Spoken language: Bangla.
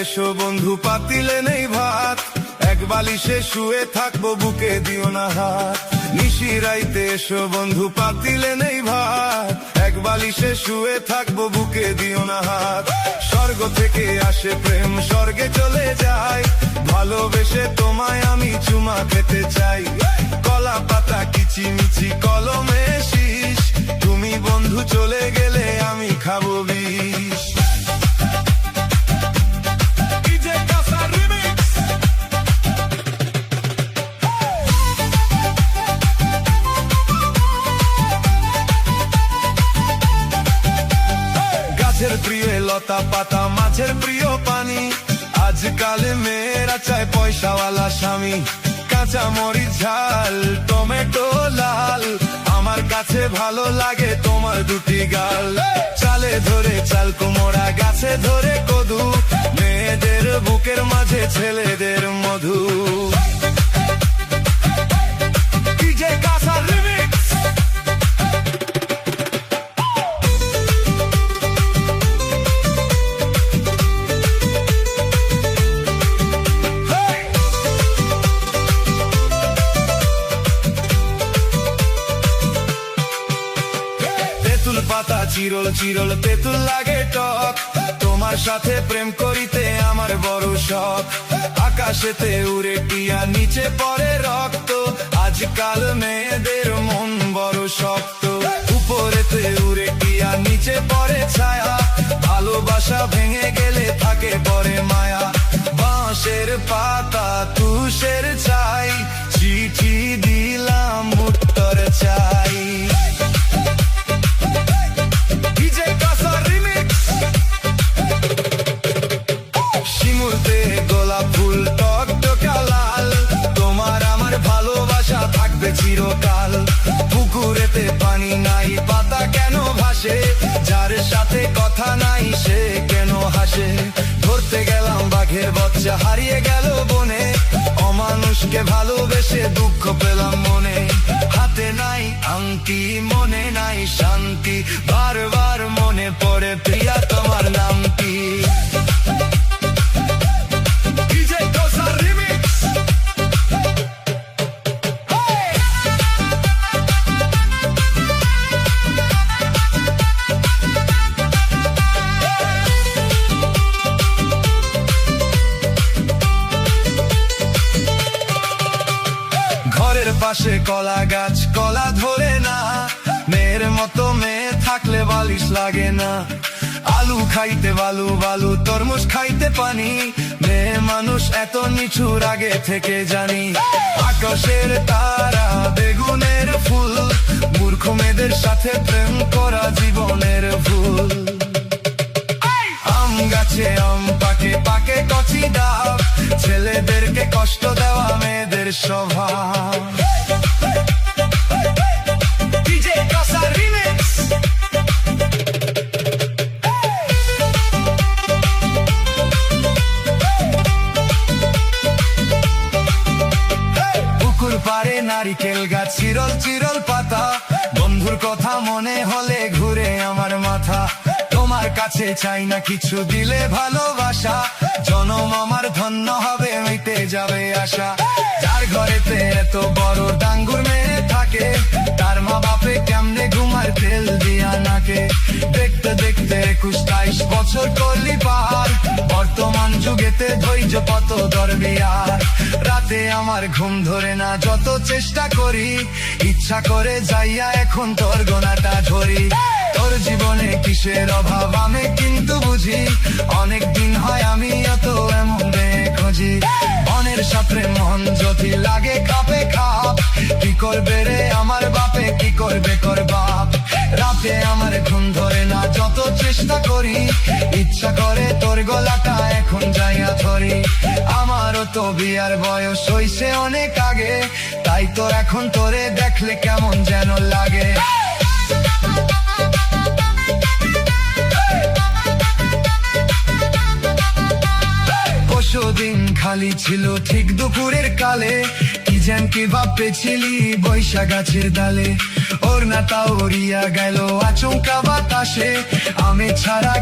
এসো বন্ধু পাতিলে নেই ভাত, এক বালিশে শুয়ে থাকবো বুকে দিও না হাত। নিশিরাইতে এসো বন্ধু পাতিলে নেই ভাত, এক বালিশে শুয়ে থাকবো বুকে দিও না হাত। স্বর্গ থেকে আসে প্রেম স্বর্গে চলে যায়, ভালোবেসে তোমায় আমি চুমা খেতে চাই। কলা পাতা কিচিমিচি কলমে শীষ, তুমি বন্ধু চলে গেলে আমি খাবো বিষ। গাছের প্রিয় লতা পাতা মাছের প্রিয় পানি, আজকাল মেয়েরা চায় পয়সাওয়ালা স্বামী। কাঁচা মরিচ ঝাল টমেটো লাল, আমার কাছে ভালো লাগে তোমার দুটি গাল। চালে ধরে চাল কুমড়া গাছে ধরে কদু, মেয়েদের বুকের মাঝে ছেলেদের মধু। তেঁতুল পাতা চিরল চিরল তেঁতুল লাগে টক, তোমার সাথে প্রেম করিতে আমার বড় শখ। আকাশেতে উড়ে টিয়া নিচে পড়ে রক্ত, আজকাল মেয়েদের মন বড় শক্ত। উপরেতে উড়ে টিয়া নিচে পড়ে ছায়া, ভালোবাসা ভেঙে গেলে থাকে পরে মায়া। বাঁশের পাতা তুষের চাই, চিঠি দিলাম উত্তর চাই। শিমুলতে গোলাপ ফুল টকটকা লাল, তোমার আমার ভালোবাসা থাকবে চিরকাল। পুকুরেতে পানি নাই পাতা কেন ভাসে, যার সাথে কথা নাই সে কেন হাসে। ধরতে গেলাম বাঘের বাচ্চা হারিয়ে গেল বনে, অমানুষকে ভালোবেসে দুঃখ পেলাম মনে। হাতে নাই আংটি মনে নাই শান্তি, বারবার মনে পড়ে প্রিয়া তোমার নাম কি। ঘরের পাশে কলা গাছ কলা ধরে না, মেয়ের মতো মেয়ে থাকলে বালিশ লাগে না। আলু খাইতে বালু বালু তরমুজ খাইতে পানি, মেয়ে মানুষ এত নিচুর আগে থেকে জানি। আকাশের তারা বেগুনের ফুল, মূর্খ মেয়েদের সাথে প্রেম করা জীবনের ভুল। আম গাছে আম পাকে পাকে কচি ডাব, ছেলেদেরকে কষ্ট দেওয়া মেয়েদের স্বভাব। পুকুর পাড়ে নারিকেল গাছ চিরল চিরল পাতা, বন্ধুর কথা মনে হলে ঘুরে আমার মাথা। তোমার কাছে চাই না কিছু দিলে ভালোবাসা, জনম আমার ধন্য হবে মিটে যাবে আশা। যার ঘরেতে এত বড় ডাঙ্গুর মেয়ে থাকে, তার মা বাপে কেমনে ঘুমার তেল দিয়া নাকে। দেখতে দেখতে 21-22 বছর করলি পার, বর্তমান যুগেতে ধৈর্য কত দরবিয়ার। রাতে আমার ঘুম ধরে না যত চেষ্টা করি, ইচ্ছা করে যাইয়া এখন তোর গোনাটা ধরি। তোর জীবনে কিসের অভাব আমি কিন্তু বুঝি, অনেক দিন হয় আমি এত এমন খুঁজি। মনের সাথে মন যদি লাগে খাপে খাপ, কি করবে রে আমার বাপে কি করবে কর বাপ। রাতে আমার ঘুম ধরে না যত চেষ্টা করি, ইচ্ছা করে তোর গলাটা এখন যাইয়া ধরি। আমারও তো বিয়ার বয়স হইছে অনেক আগে, তাই তো এখন তোরে দেখলে কেমন যেন লাগে। দিন খালি ছিল ঠিক দুপুরের কালে, কি যেন কি ভাবতেছিলি বৈশা গাছের ডালে। ওর না তা উড়িয়া গেল আচমকা বাতাসে, আমি ছাড়া